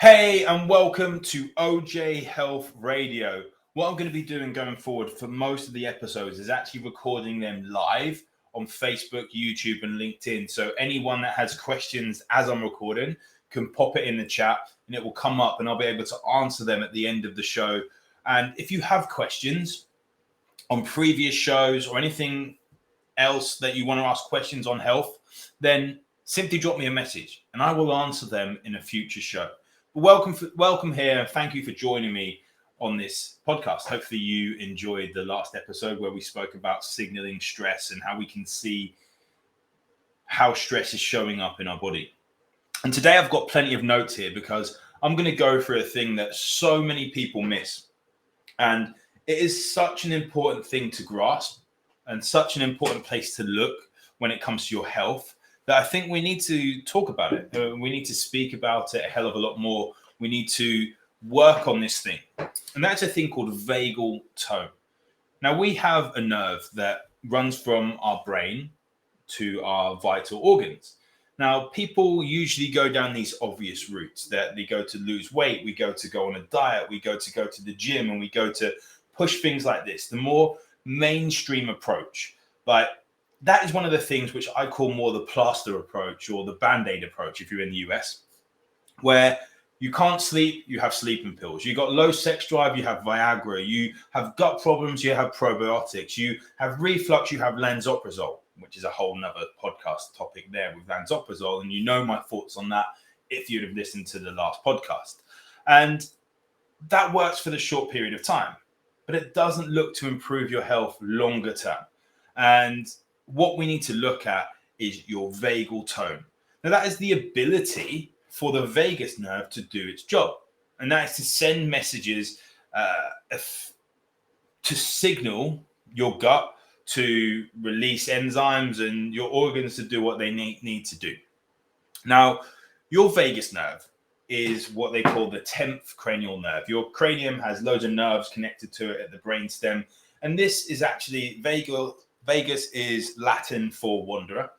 Hey, and welcome to OJay Health Radio. What I'm going to be doing going forward for most of the episodes is actually recording them live on Facebook, YouTube, and LinkedIn. So anyone that has questions as I'm recording can pop it in the chat and it will come up and I'll be able to answer them at the end of the show. And if you have questions on previous shows or anything else that you want to ask questions on health, then simply drop me a message and I will answer them in a future show. Welcome here. Thank you for joining me on this podcast. Hopefully you enjoyed the last episode where we spoke about signaling stress and how we can see how stress is showing up in our body. And today I've got plenty of notes here because I'm going to go through a thing that so many people miss. And it is such an important thing to grasp and such an important place to look when it comes to your health, that I think we need to talk about it. We need to speak about it a hell of a lot more. We need to work on this thing. And that's a thing called vagal tone. Now, we have a nerve that runs from our brain to our vital organs. Now, people usually go down these obvious routes that they go to lose weight, we go on a diet, we go to the gym, and we go to push things like this. The more mainstream approach, like that is one of the things which I call more the plaster approach or the band-aid approach if you're in the US, where you can't sleep, you have sleeping pills. You got low sex drive, you have Viagra. You have gut problems, you have probiotics. You have reflux, you have lansoprazole, which is a whole nother podcast topic there with lansoprazole. And you know my thoughts on that if you'd have listened to the last podcast. And that works for the short period of time, but it doesn't look to improve your health longer term. And what we need to look at is your vagal tone. Now, that is the ability for the vagus nerve to do its job. And that is to send messages to signal your gut to release enzymes and your organs to do what they need to do. Now, your vagus nerve is what they call the 10th cranial nerve. Your cranium has loads of nerves connected to it at the brainstem. And this is actually vagal. Vagus is Latin for wanderer.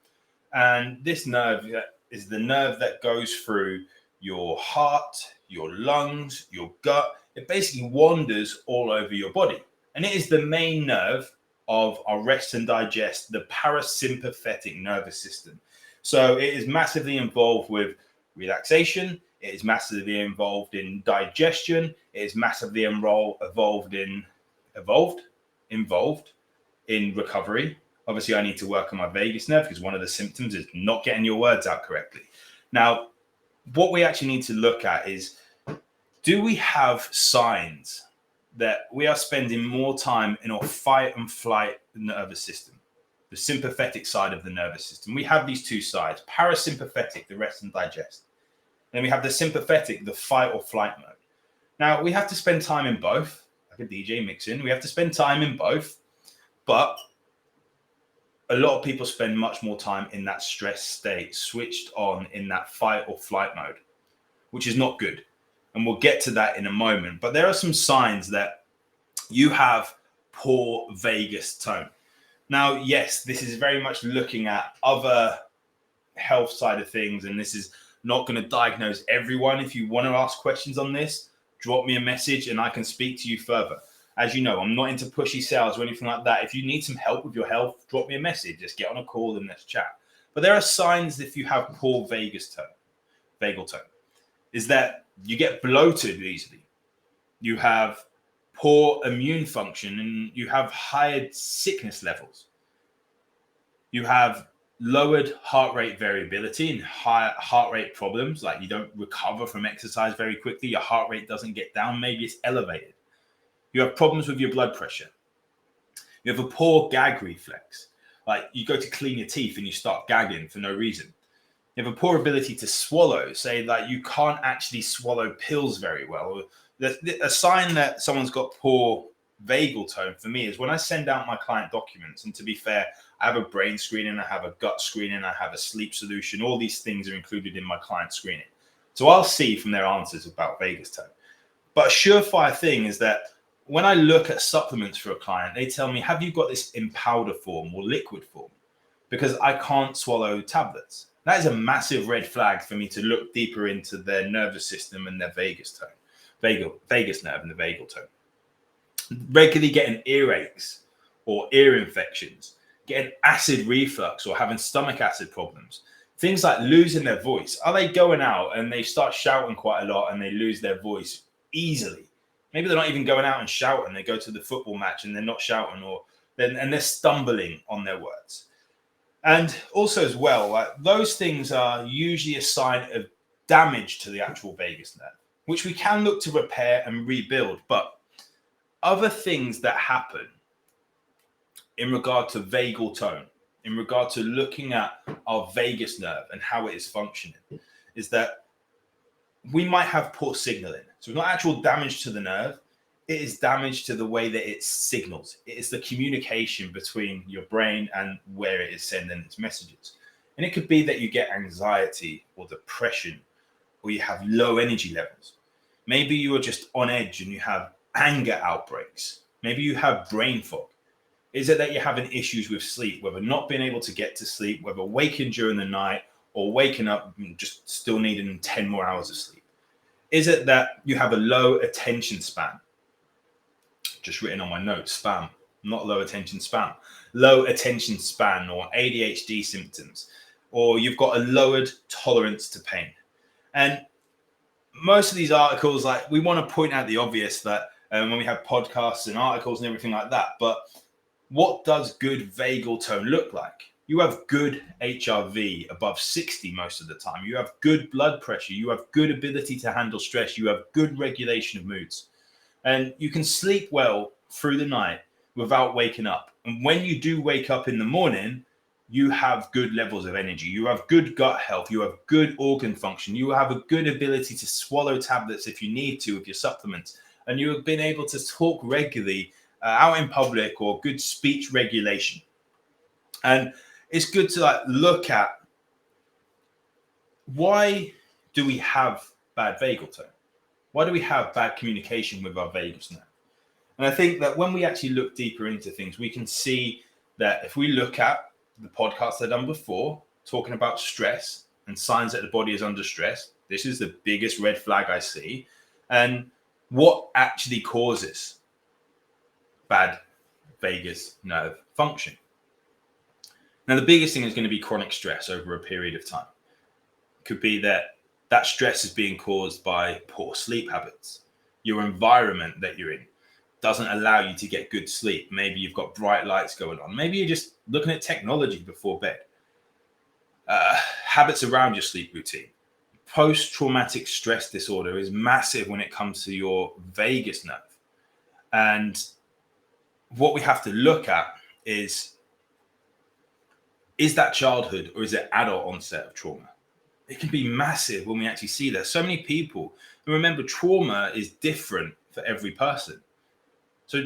And this nerve is the nerve that goes through your heart, your lungs, your gut. It basically wanders all over your body. And it is the main nerve of our rest and digest, the parasympathetic nervous system. So it is massively involved with relaxation. It is massively involved in digestion. It is massively involved in recovery. Obviously, I need to work on my vagus nerve because one of the symptoms is not getting your words out correctly. Now, what we actually need to look at is, do we have signs that we are spending more time in our fight and flight nervous system, the sympathetic side of the nervous system? We have these two sides, parasympathetic, the rest and digest. Then we have the sympathetic, the fight or flight mode. Now, we have to spend time in both, like a DJ mixing. We have to spend time in both. But a lot of people spend much more time in that stress state, switched on in that fight or flight mode, which is not good. And we'll get to that in a moment. But there are some signs that you have poor vagus tone. Now, yes, this is very much looking at other health side of things. And this is not going to diagnose everyone. If you want to ask questions on this, drop me a message and I can speak to you further. As you know, I'm not into pushy sales or anything like that. If you need some help with your health, drop me a message. Just get on a call and let's chat. But there are signs if you have poor vagal tone, is that you get bloated easily. You have poor immune function and you have higher sickness levels. You have lowered heart rate variability and higher heart rate problems, like you don't recover from exercise very quickly. Your heart rate doesn't get down. Maybe it's elevated. You have problems with your blood pressure. You have a poor gag reflex. Like you go to clean your teeth and you start gagging for no reason. You have a poor ability to swallow. Say that you can't actually swallow pills very well. A sign that someone's got poor vagal tone for me is when I send out my client documents. And to be fair, I have a brain screening, I have a gut screening, I have a sleep solution. All these things are included in my client screening. So I'll see from their answers about vagus tone. But a surefire thing is that when I look at supplements for a client, they tell me, have you got this in powder form or liquid form? Because I can't swallow tablets. That is a massive red flag for me to look deeper into their nervous system and their vagus nerve and the vagal tone. Regularly getting earaches or ear infections, getting acid reflux or having stomach acid problems, things like losing their voice. Are they going out and they start shouting quite a lot and they lose their voice easily? Maybe they're not even going out and shouting. They go to the football match and they're not shouting, and they're stumbling on their words. And also as well, like, those things are usually a sign of damage to the actual vagus nerve, which we can look to repair and rebuild. But other things that happen in regard to vagal tone, in regard to looking at our vagus nerve and how it is functioning, is that we might have poor signaling. So it's not actual damage to the nerve, it is damage to the way that it signals. It is the communication between your brain and where it is sending its messages. And it could be that you get anxiety or depression, or you have low energy levels. Maybe you are just on edge and you have anger outbreaks. Maybe you have brain fog. Is it that you're having issues with sleep, whether not being able to get to sleep, whether waking during the night or waking up and just still needing 10 more hours of sleep? Is it that you have a low attention span? Just written on my notes, spam, not low attention span. Low attention span or ADHD symptoms, or you've got a lowered tolerance to pain. And most of these articles, like, we want to point out the obvious, that when we have podcasts and articles and everything like that, but what does good vagal tone look like? You have good HRV above 60 most of the time. You have good blood pressure. You have good ability to handle stress. You have good regulation of moods. And you can sleep well through the night without waking up. And when you do wake up in the morning, you have good levels of energy. You have good gut health. You have good organ function. You have a good ability to swallow tablets if you need to with your supplements. And you have been able to talk regularly out in public, or good speech regulation. And it's good to look at, why do we have bad vagal tone? Why do we have bad communication with our vagus nerve? And I think that when we actually look deeper into things, we can see that if we look at the podcasts I've done before, talking about stress and signs that the body is under stress, this is the biggest red flag I see. And what actually causes bad vagus nerve function? Now, the biggest thing is going to be chronic stress over a period of time. It could be that stress is being caused by poor sleep habits. Your environment that you're in doesn't allow you to get good sleep. Maybe you've got bright lights going on. Maybe you're just looking at technology before bed. Habits around your sleep routine. Post-traumatic stress disorder is massive when it comes to your vagus nerve. And what we have to look at is that childhood or is it adult onset of trauma? It can be massive when we actually see that. So many people, and remember, trauma is different for every person. So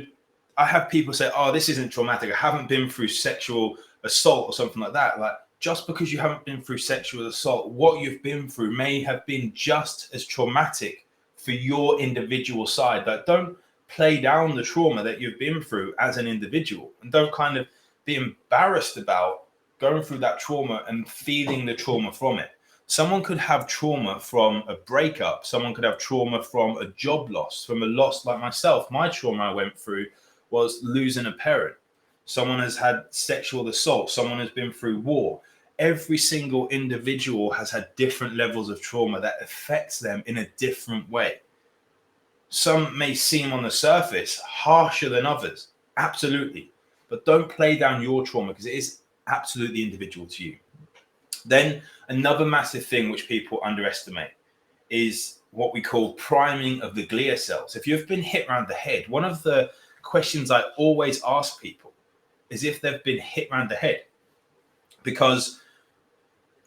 I have people say, oh, this isn't traumatic. I haven't been through sexual assault or something like that. Like, just because you haven't been through sexual assault, what you've been through may have been just as traumatic for your individual side. Like, don't play down the trauma that you've been through as an individual, and don't kind of be embarrassed about going through that trauma and feeling the trauma from it. Someone could have trauma from a breakup. Someone could have trauma from a job loss, from a loss like myself. My trauma I went through was losing a parent. Someone has had sexual assault. Someone has been through war. Every single individual has had different levels of trauma that affects them in a different way. Some may seem on the surface harsher than others. Absolutely. But don't play down your trauma, because it is absolutely individual to you. Then another massive thing which people underestimate is what we call priming of the glia cells. If you've been hit around the head, one of the questions I always ask people is if they've been hit around the head. Because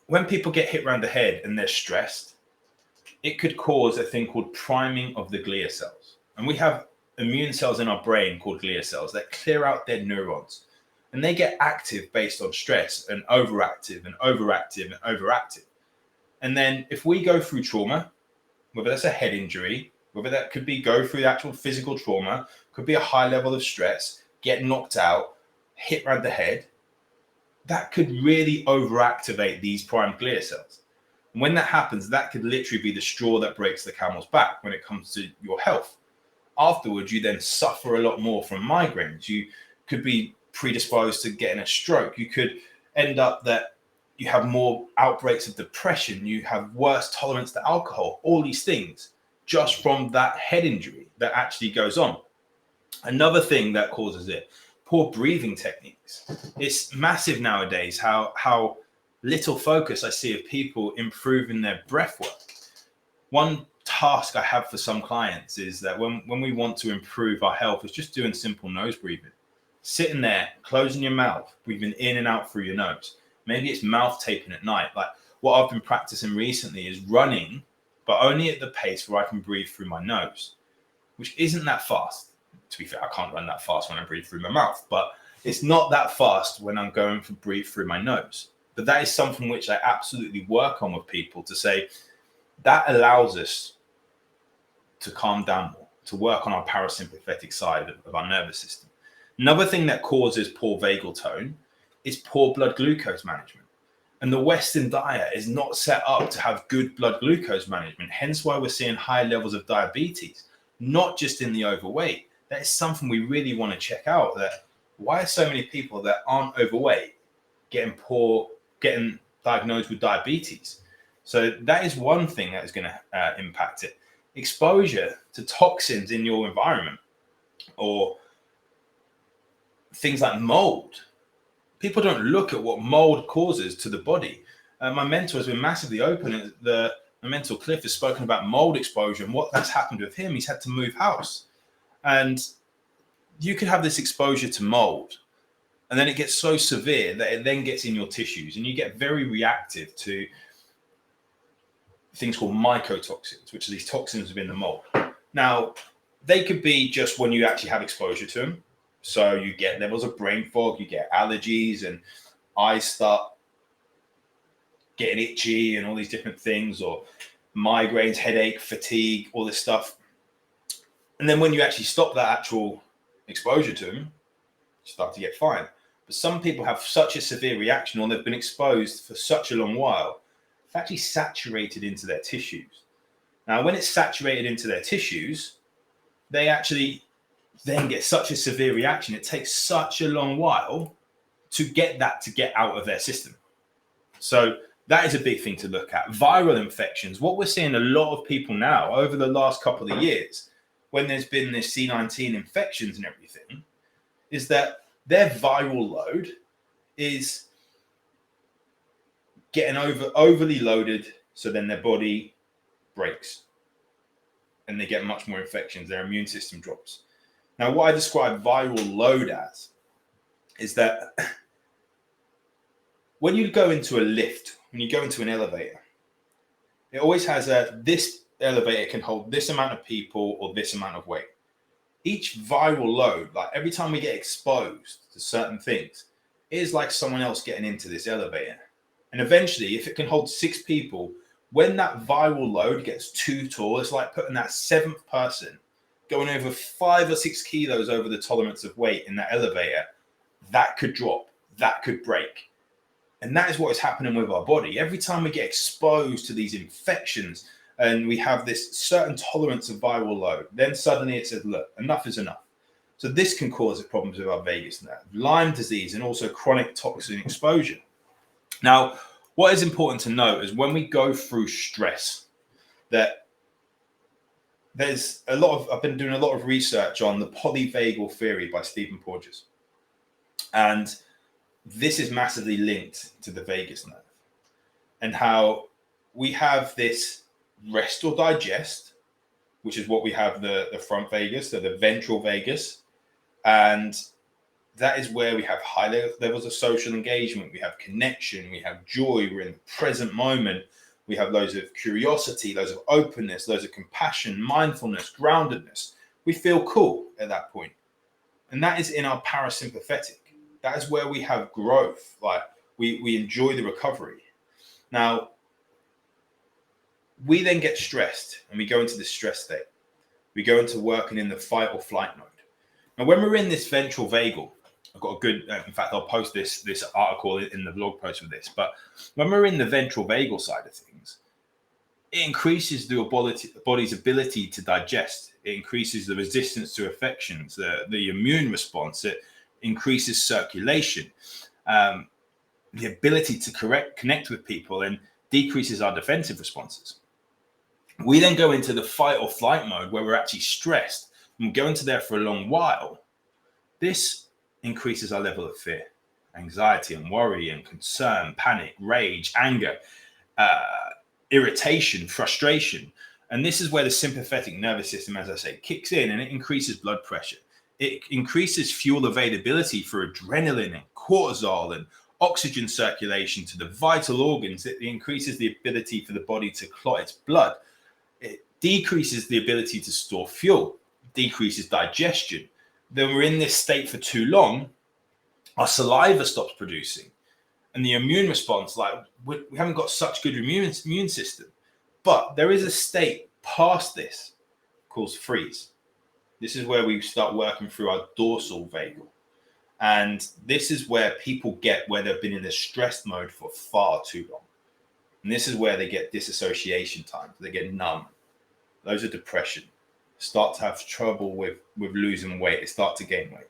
when people get hit around the head and they're stressed, it could cause a thing called priming of the glia cells. And we have immune cells in our brain called glia cells that clear out dead neurons. And they get active based on stress, and overactive and overactive and overactive. And then if we go through trauma, whether that's a head injury, whether that could be go through the actual physical trauma, could be a high level of stress, get knocked out, hit around the head, that could really overactivate these prime glial cells. And when that happens, that could literally be the straw that breaks the camel's back when it comes to your health. Afterwards, you then suffer a lot more from migraines. You could be predisposed to getting a stroke. You could end up that you have more outbreaks of depression. You have worse tolerance to alcohol, all these things just from that head injury that actually goes on. Another thing that causes it, poor breathing techniques. It's massive nowadays how little focus I see of people improving their breath work. One task I have for some clients is that when we want to improve our health is just doing simple nose breathing. Sitting there, closing your mouth, breathing in and out through your nose. Maybe it's mouth taping at night. Like what I've been practicing recently is running, but only at the pace where I can breathe through my nose, which isn't that fast. To be fair, I can't run that fast when I breathe through my mouth, but it's not that fast when I'm going to breathe through my nose. But that is something which I absolutely work on with people to say that allows us to calm down more, to work on our parasympathetic side of our nervous system. Another thing that causes poor vagal tone is poor blood glucose management. And the Western diet is not set up to have good blood glucose management, hence why we're seeing high levels of diabetes, not just in the overweight. That is something we really want to check out, that why are so many people that aren't overweight getting diagnosed with diabetes? So that is one thing that is going to impact it. Exposure to toxins in your environment or things like mold. People don't look at what mold causes to the body. My mentor has been massively open. The mentor Cliff has spoken about mold exposure and what that's happened with him. He's had to move house. And you could have this exposure to mold, and then it gets so severe that it then gets in your tissues, and you get very reactive to things called mycotoxins, which are these toxins within the mold. Now, they could be just when you actually have exposure to them. So you get levels of brain fog, you get allergies, and eyes start getting itchy and all these different things, or migraines, headache, fatigue, all this stuff. And then when you actually stop that actual exposure to them, you start to get fine. But some people have such a severe reaction, or they've been exposed for such a long while, it's actually saturated into their tissues. Now, when it's saturated into their tissues, they actually then get such a severe reaction. It takes such a long while to get out of their system. So that is a big thing to look at. Viral infections. What we're seeing a lot of people now over the last couple of years, when there's been this C19 infections and everything, is that their viral load is getting overly loaded, so then their body breaks and they get much more infections. Their immune system drops. Now, what I describe viral load as is that when you go into a lift, when you go into an elevator, it always has this elevator can hold this amount of people or this amount of weight. Each viral load, like every time we get exposed to certain things, it is like someone else getting into this elevator. And eventually, if it can hold 6 people, when that viral load gets too tall, it's like putting that 7th person going over 5 or 6 kilos over the tolerance of weight in that elevator. That could drop, that could break. And that is what is happening with our body. Every time we get exposed to these infections and we have this certain tolerance of viral load, then suddenly it says, look, enough is enough. So this can cause problems with our vagus nerve, Lyme disease, and also chronic toxin exposure. Now, what is important to note is when we go through stress, that there's I've been doing a lot of research on the polyvagal theory by Stephen Porges. And this is massively linked to the vagus nerve and how we have this rest or digest, which is what we have the front vagus, so the ventral vagus. And that is where we have high levels of social engagement. We have connection, we have joy, we're in the present moment. We have loads of curiosity, loads of openness, loads of compassion, mindfulness, groundedness. We feel cool at that point. And that is in our parasympathetic. That is where we have growth. Like we enjoy the recovery. Now, we then get stressed and we go into this stress state. We go into working in the fight or flight mode. Now, when we're in this ventral vagal, I've got a good, in fact, I'll post this article in the blog post with this. But when we're in the ventral vagal side of things, it increases the body's ability to digest. It increases the resistance to infections, the immune response. It increases circulation, the ability to connect with people, and decreases our defensive responses. We then go into the fight or flight mode where we're actually stressed and we go into there for a long while. This increases our level of fear, anxiety and worry and concern, panic, rage, anger, irritation, frustration. And this is where the sympathetic nervous system, as I say, kicks in, and it increases blood pressure. It increases fuel availability for adrenaline and cortisol and oxygen circulation to the vital organs. It increases the ability for the body to clot its blood. It decreases the ability to store fuel, decreases digestion. Then we're in this state for too long, our saliva stops producing. And the immune response, like we haven't got such good immune system. But there is a state past this called freeze. This is where we start working through our dorsal vagal. And this is where people get where they've been in a stressed mode for far too long. And this is where they get disassociation time. They get numb. Those are depression. Start to have trouble with losing weight. They start to gain weight.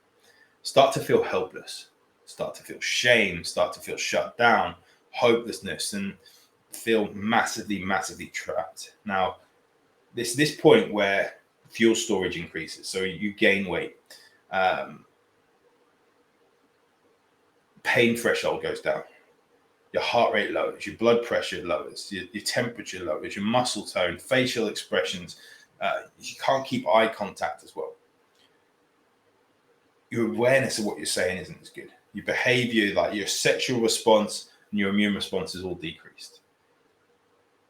Start to feel helpless. Start to feel shame. Start to feel shut down, hopelessness, and feel massively, massively trapped. Now, this point where fuel storage increases, so you gain weight, pain threshold goes down, your heart rate lowers, your blood pressure lowers, your temperature lowers, your muscle tone, facial expressions. You can't keep eye contact as well. Your awareness of what you're saying isn't as good. Your behavior, like your sexual response and your immune response is all decreased.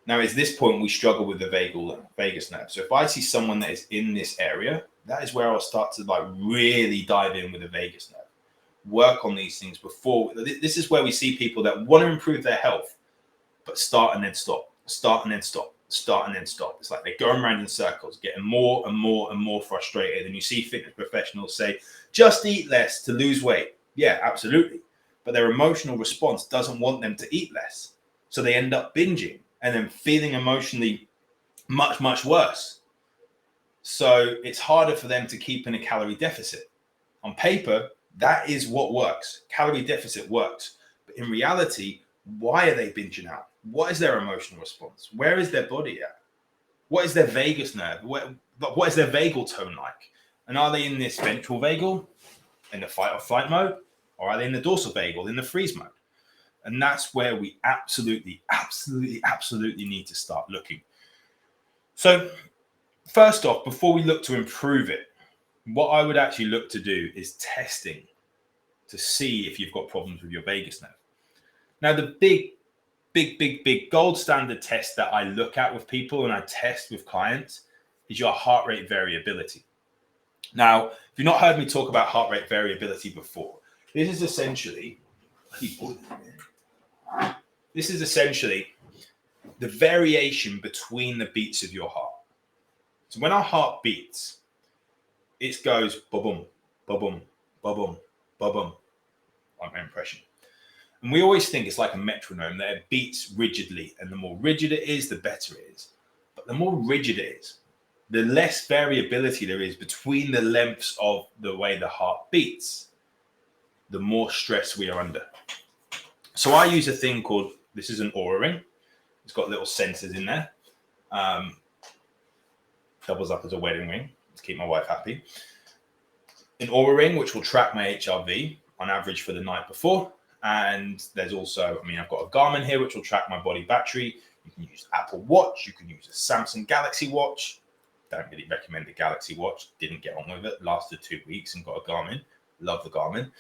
Now, at this point, we struggle with the vagus nerve. So if I see someone that is in this area, that is where I'll start to like really dive in with the vagus nerve. Work on these things before. This is where we see people that want to improve their health, but start and then stop, start and then stop, start and then stop. It's like they're going around in circles, getting more and more and more frustrated. And you see fitness professionals say, just eat less to lose weight. Yeah, absolutely. But their emotional response doesn't want them to eat less. So they end up binging and then feeling emotionally much, much worse. So it's harder for them to keep in a calorie deficit. On paper, that is what works. Calorie deficit works. But in reality, why are they binging out? What is their emotional response? Where is their body at? What is their vagus nerve? What is their vagal tone like? And are they in this ventral vagal, in the fight or flight mode? Or are they in the dorsal vagal, in the freeze mode? And that's where we absolutely, absolutely, absolutely need to start looking. So first off, before we look to improve it, what I would actually look to do is testing to see if you've got problems with your vagus nerve. Now, the big gold standard test that I look at with people and I test with clients is your heart rate variability. Now, if you've not heard me talk about heart rate variability before, this is essentially the variation between the beats of your heart. So when our heart beats, it goes ba-boom, ba-boom, ba-boom, ba-boom, like my impression. And we always think it's like a metronome, that it beats rigidly. And the more rigid it is, the better it is. But the more rigid it is, the less variability there is between the lengths of the way the heart beats, the more stress we are under. So I use a thing called, this is an Oura ring. It's got little sensors in there. Doubles up as a wedding ring to keep my wife happy. An Oura ring, which will track my HRV on average for the night before. And there's also, I've got a Garmin here, which will track my body battery. You can use Apple Watch. You can use a Samsung Galaxy Watch. Don't really recommend the Galaxy Watch. Didn't get on with it. Lasted 2 weeks and got a Garmin. Love the Garmin.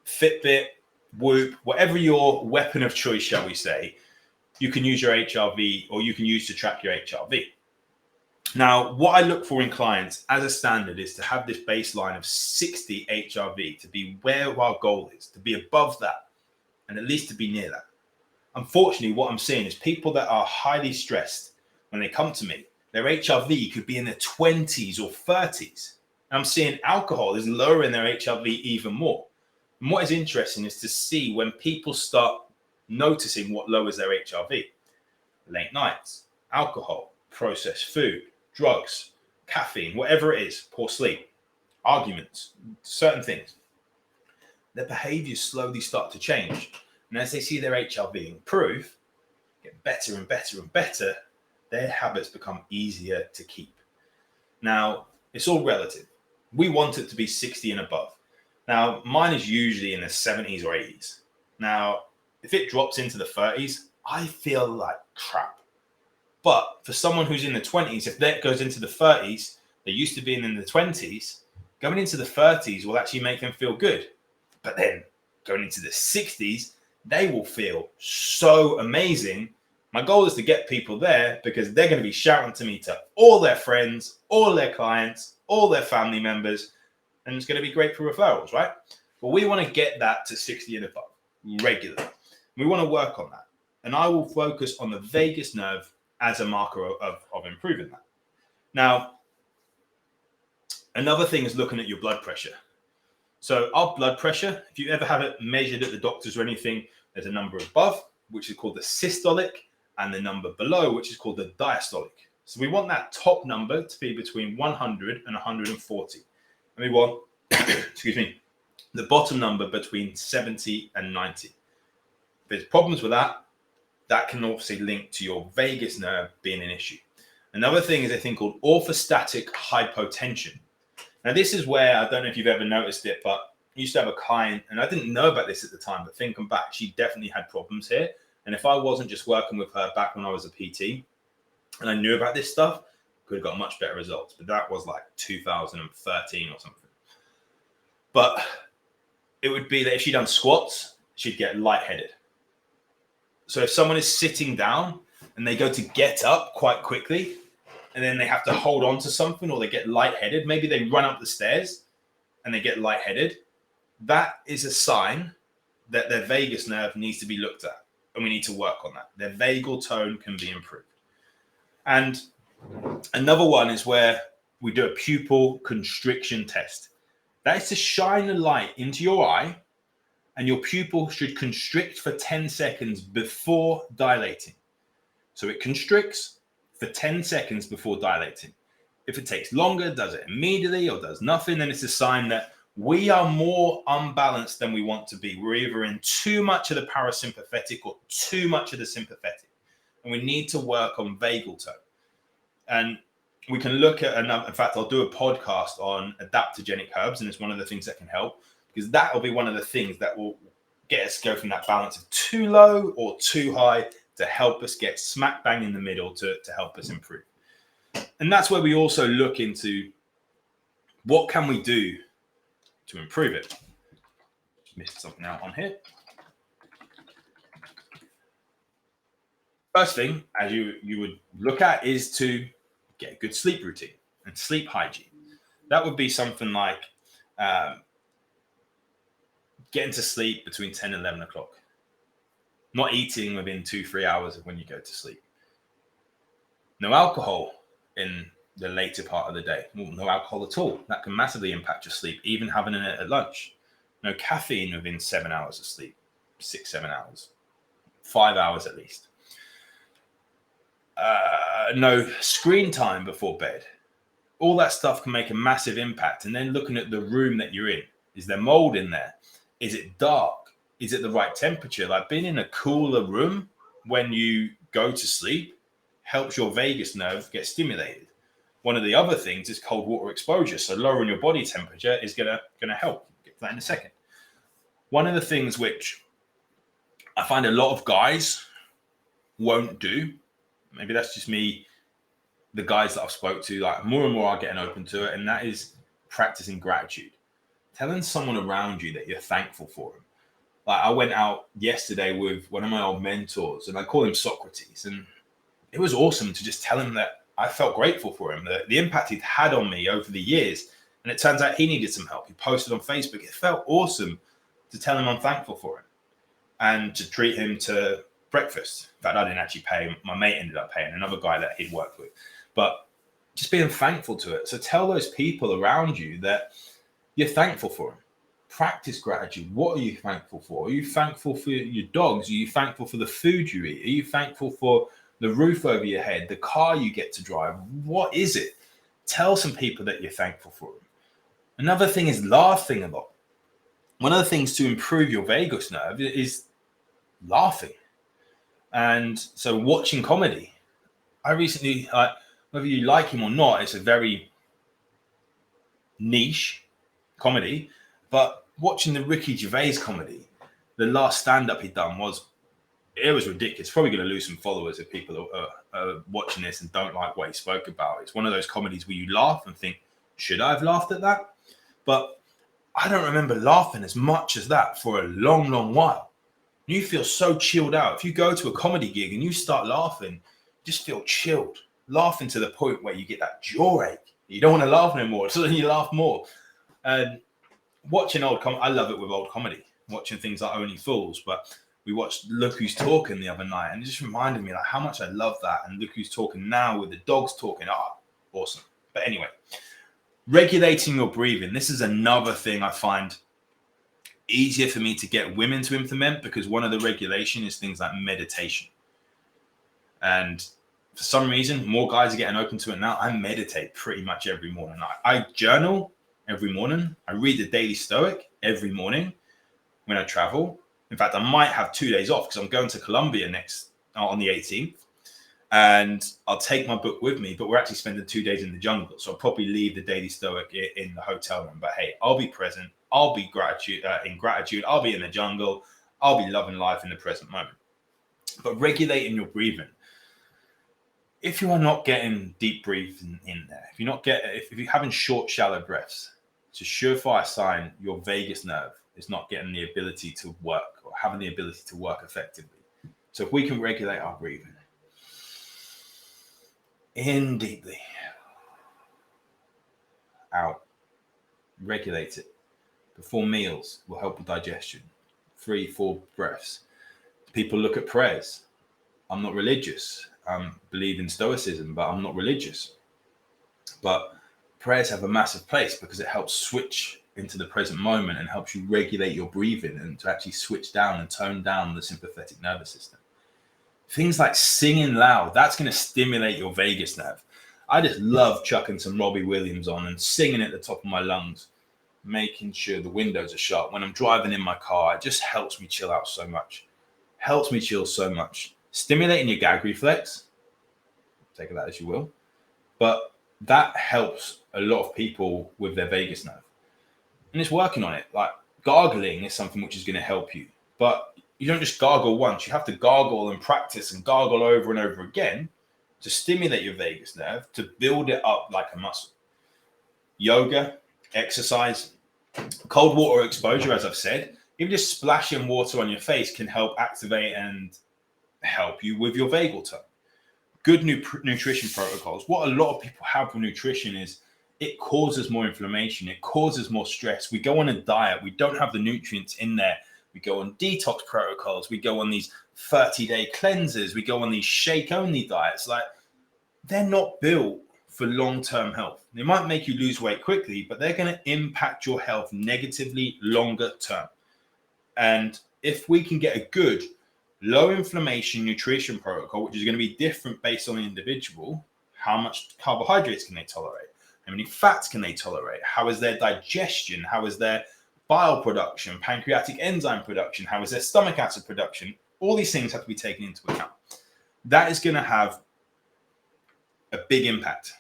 Fitbit, Whoop, whatever your weapon of choice, shall we say, you can use your HRV or you can use to track your HRV. Now, what I look for in clients as a standard is to have this baseline of 60 HRV, to be where our goal is, to be above that, and at least to be near that. Unfortunately, what I'm seeing is people that are highly stressed, when they come to me, their HRV could be in their 20s or 30s. And I'm seeing alcohol is lowering their HRV even more. And what is interesting is to see when people start noticing what lowers their HRV. Late nights, alcohol, processed food, drugs, caffeine, whatever it is, poor sleep, arguments, certain things. Their behaviors slowly start to change. And as they see their HRV improve, get better and better and better, their habits become easier to keep. Now, it's all relative. We want it to be 60 and above. Now, mine is usually in the 70s or 80s. Now, if it drops into the 30s, I feel like crap. But for someone who's in the 20s, if that goes into the 30s, they're used to being in the 20s, going into the 30s will actually make them feel good. But then going into the 60s, they will feel so amazing. My goal is to get people there because they're going to be shouting to me to all their friends, all their clients, all their family members, and it's going to be great for referrals, right? But we want to get that to 60 and above regularly. We want to work on that. And I will focus on the vagus nerve as a marker of improving that. Now, another thing is looking at your blood pressure. So our blood pressure, if you ever have it measured at the doctors or anything, there's a number above, which is called the systolic, and the number below, which is called the diastolic. So we want that top number to be between 100 and 140. And we want, excuse me, the bottom number between 70 and 90. If there's problems with that, that can obviously link to your vagus nerve being an issue. Another thing is a thing called orthostatic hypotension. Now, this is where, I don't know if you've ever noticed it, but I used to have a client, and I didn't know about this at the time, but thinking back, she definitely had problems here. And if I wasn't just working with her back when I was a PT, and I knew about this stuff, could have got much better results. But that was like 2013 or something. But it would be that if she'd done squats, she'd get lightheaded. So if someone is sitting down and they go to get up quite quickly, and then they have to hold on to something, or they get lightheaded, maybe they run up the stairs and they get lightheaded, that is a sign that their vagus nerve needs to be looked at, and we need to work on that. Their vagal tone can be improved. And another one is where we do a pupil constriction test. That is to shine a light into your eye, and your pupil should constrict for 10 seconds before dilating. So it constricts for 10 seconds before dilating. If it takes longer, does it immediately or does nothing, then it's a sign that we are more unbalanced than we want to be. We're either in too much of the parasympathetic or too much of the sympathetic. And we need to work on vagal tone. And we can look at another, in fact, I'll do a podcast on adaptogenic herbs, and it's one of the things that can help, because that will be one of the things that will get us to go from that balance of too low or too high to help us get smack bang in the middle to help us improve. And that's where we also look into what can we do to improve it. Just missed something out on here. First thing, as you would look at, is to get a good sleep routine and sleep hygiene. That would be something like getting to sleep between 10 and 11 o'clock. Not eating within 2-3 hours of when you go to sleep. No alcohol in the later part of the day. Well, no alcohol at all. That can massively impact your sleep, even having it at lunch. No caffeine within 7 hours of sleep. 6-7 hours. 5 hours at least. No screen time before bed. All that stuff can make a massive impact. And then looking at the room that you're in. Is there mold in there? Is it dark? Is it the right temperature? Like being in a cooler room when you go to sleep helps your vagus nerve get stimulated. One of the other things is cold water exposure. So lowering your body temperature is gonna help. We'll get to that in a second. One of the things which I find a lot of guys won't do, maybe that's just me, the guys that I've spoke to, like more and more are getting open to it, and that is practicing gratitude. Telling someone around you that you're thankful for them. Like I went out yesterday with one of my old mentors, and I call him Socrates, and it was awesome to just tell him that I felt grateful for him, the impact he'd had on me over the years. And it turns out he needed some help. He posted on Facebook. It felt awesome to tell him I'm thankful for him and to treat him to breakfast. In fact, I didn't actually pay him. My mate ended up paying another guy that he'd worked with. But just being thankful to it. So tell those people around you that you're thankful for them. Practice gratitude. What are you thankful for? Are you thankful for your dogs? Are you thankful for the food you eat? Are you thankful for the roof over your head, the car you get to drive? What is it? Tell some people that you're thankful for them. Another thing is laughing a lot. One of the things to improve your vagus nerve is laughing. And so watching comedy. I recently, whether you like him or not, it's a very niche comedy, but watching the Ricky Gervais comedy, the last stand-up he'd done was ridiculous. Probably going to lose some followers if people are watching this and don't like what he spoke about. It's one of those comedies where you laugh and think, should I have laughed at that? But I don't remember laughing as much as that for a long, long while. You feel so chilled out. If you go to a comedy gig and you start laughing, you just feel chilled. Laughing to the point where you get that jaw ache. You don't want to laugh anymore, so then you laugh more. And watching old comedy, I love it with old comedy. Watching things like Only Fools, but we watched Look Who's Talking the other night, and it just reminded me like how much I love that. And Look Who's Talking now with the dogs talking. Awesome. But anyway, regulating your breathing. This is another thing I find easier for me to get women to implement, because one of the regulation is things like meditation. And for some reason, more guys are getting open to it now. I meditate pretty much every morning. I journal every morning. I read the Daily Stoic every morning when I travel. In fact, I might have 2 days off because I'm going to Colombia on the 18th. And I'll take my book with me, but we're actually spending 2 days in the jungle. So I'll probably leave the Daily Stoic in the hotel room. But hey, I'll be present. I'll be in gratitude. I'll be in the jungle. I'll be loving life in the present moment. But regulating your breathing. If you are not getting deep breathing in there, if you're having short, shallow breaths, it's a surefire sign your vagus nerve is not getting the ability to work or having the ability to work effectively. So if we can regulate our breathing, in deeply, out, regulate it. Before meals will help with digestion. 3-4 breaths. People look at prayers. I'm not religious. I believe in stoicism, but I'm not religious. But prayers have a massive place because it helps switch into the present moment and helps you regulate your breathing and to actually switch down and tone down the sympathetic nervous system. Things like singing loud, that's going to stimulate your vagus nerve. I just love chucking some Robbie Williams on and singing at the top of my lungs, making sure the windows are shut. When I'm driving in my car, it just helps me chill out so much. Helps me chill so much. Stimulating your gag reflex, take that as you will, but that helps a lot of people with their vagus nerve. And it's working on it. Like gargling is something which is going to help you, but you don't just gargle once. You have to gargle and practice and gargle over and over again to stimulate your vagus nerve, to build it up like a muscle. Yoga, exercise, cold water exposure, as I've said, even just splashing water on your face can help activate and help you with your vagal tone. Good nutrition protocols. What a lot of people have with nutrition is it causes more inflammation. It causes more stress. We go on a diet. We don't have the nutrients in there. We go on detox protocols. We go on these 30-day cleanses. We go on these shake-only diets. Like, they're not built for long-term health. They might make you lose weight quickly, but they're going to impact your health negatively longer term. And if we can get a good low inflammation nutrition protocol, which is going to be different based on the individual, how much carbohydrates can they tolerate? How many fats can they tolerate? How is their digestion? How is their bile production, pancreatic enzyme production? How is their stomach acid production? All these things have to be taken into account. That is going to have a big impact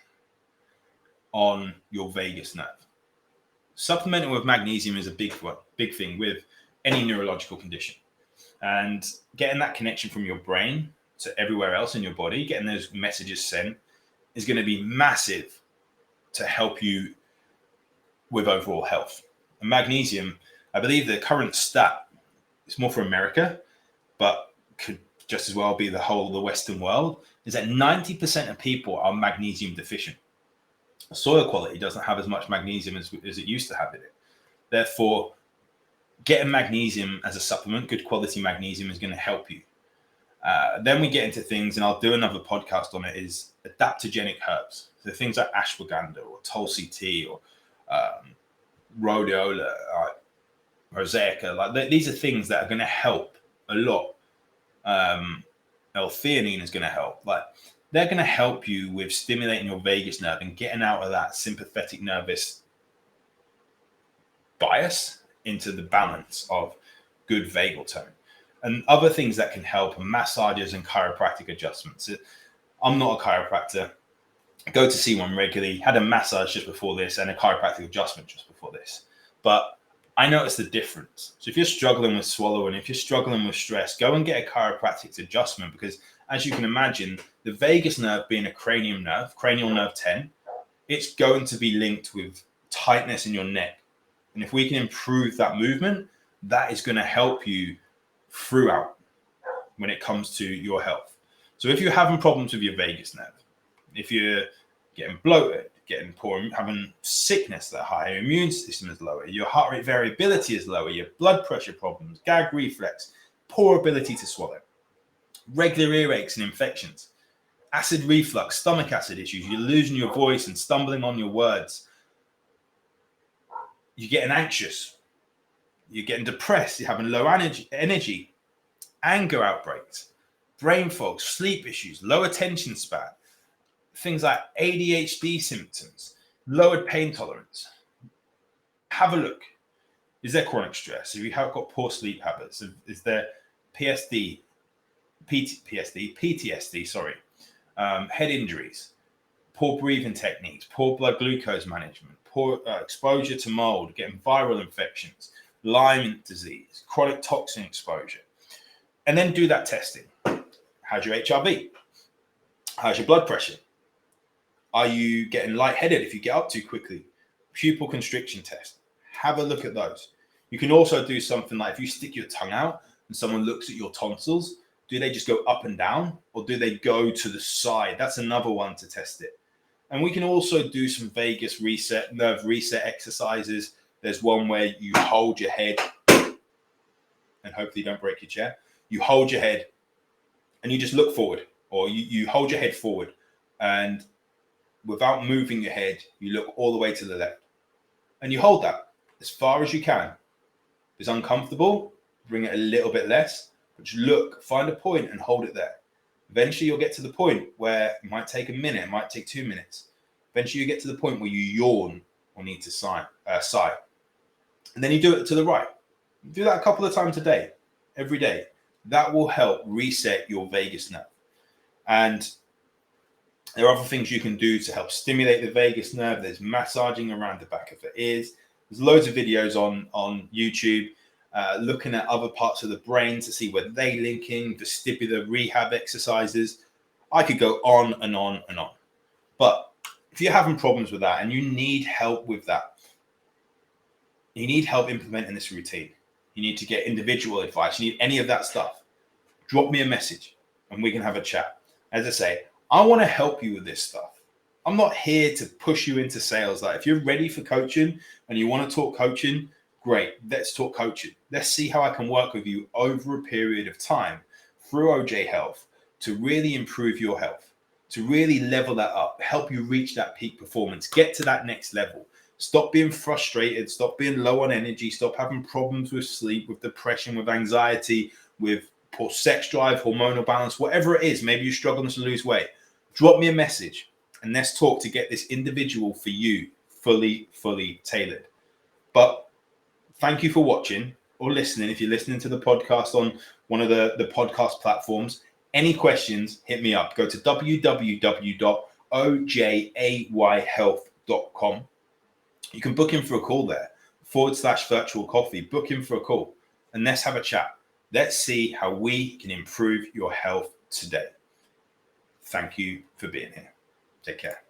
on your vagus nerve. Supplementing with magnesium is a big thing with any neurological condition. And getting that connection from your brain to everywhere else in your body, getting those messages sent, is going to be massive to help you with overall health. And magnesium, I believe the current stat, it's more for America, but could just as well be the Western world, is that 90% of people are magnesium deficient. Soil quality doesn't have as much magnesium as it used to have in it. Therefore, getting magnesium as a supplement, good quality magnesium, is going to help you. Then we get into things, and I'll do another podcast on it, is adaptogenic herbs. So things like ashwagandha or tulsi tea or rhodiola. rosacea. Like these are things that are going to help a lot. L-theanine is going to help. Like they're going to help you with stimulating your vagus nerve and getting out of that sympathetic nervous bias into the balance of good vagal tone. And other things that can help are massages and chiropractic adjustments. I'm not a chiropractor. I go to see one regularly, had a massage just before this and a chiropractic adjustment just before this. But I noticed the difference. So if you're struggling with swallowing, if you're struggling with stress, go and get a chiropractic adjustment, because as you can imagine, the vagus nerve being a cranial nerve 10, it's going to be linked with tightness in your neck. And if we can improve that movement, that is going to help you throughout when it comes to your health. So if you're having problems with your vagus nerve, if you're getting bloated, getting poor, having sickness that high, your immune system is lower, your heart rate variability is lower, your blood pressure problems, gag reflex, poor ability to swallow, regular earaches and infections, acid reflux, stomach acid issues, you're losing your voice and stumbling on your words, you're getting anxious, you're getting depressed, you're having low energy, anger outbreaks, brain fog, sleep issues, low attention span, things like ADHD symptoms, lowered pain tolerance. Have a look. Is there chronic stress? Have you got poor sleep habits? Is there PTSD, head injuries, poor breathing techniques, poor blood glucose management, poor exposure to mold, getting viral infections, Lyme disease, chronic toxin exposure? And then do that testing. How's your HRV? How's your blood pressure? Are you getting lightheaded if you get up too quickly? Pupil constriction test. Have a look at those. You can also do something like if you stick your tongue out and someone looks at your tonsils, do they just go up and down or do they go to the side? That's another one to test it. And we can also do some vagus reset, nerve reset exercises. There's one where you hold your head and hopefully you don't break your chair. You hold your head and you just look forward, or you hold your head forward and without moving your head, you look all the way to the left and you hold that as far as you can. If it's uncomfortable, bring it a little bit less, but just look, find a point and hold it there. Eventually you'll get to the point where it might take a minute, it might take 2 minutes. Eventually you get to the point where you yawn or need to sigh. And then you do it to the right. Do that a couple of times a day, every day. That will help reset your vagus nerve. And there are other things you can do to help stimulate the vagus nerve. There's massaging around the back of the ears. There's loads of videos on YouTube looking at other parts of the brain to see where they link in, vestibular rehab exercises. I could go on and on and on. But if you're having problems with that and you need help with that, you need help implementing this routine, you need to get individual advice, you need any of that stuff, drop me a message and we can have a chat. As I say, I want to help you with this stuff. I'm not here to push you into sales. Like if you're ready for coaching and you want to talk coaching, great, let's talk coaching. Let's see how I can work with you over a period of time through OJay Health to really improve your health, to really level that up, help you reach that peak performance, get to that next level. Stop being frustrated, stop being low on energy, stop having problems with sleep, with depression, with anxiety, with poor sex drive, hormonal balance, whatever it is. Maybe you're struggling to lose weight. Drop me a message and let's talk to get this individual for you fully tailored. But thank you for watching or listening. If you're listening to the podcast on one of the podcast platforms, any questions, hit me up. Go to www.ojayhealth.com. You can book in for a call there, /virtual coffee. Book in for a call and let's have a chat. Let's see how we can improve your health today. Thank you for being here. Take care.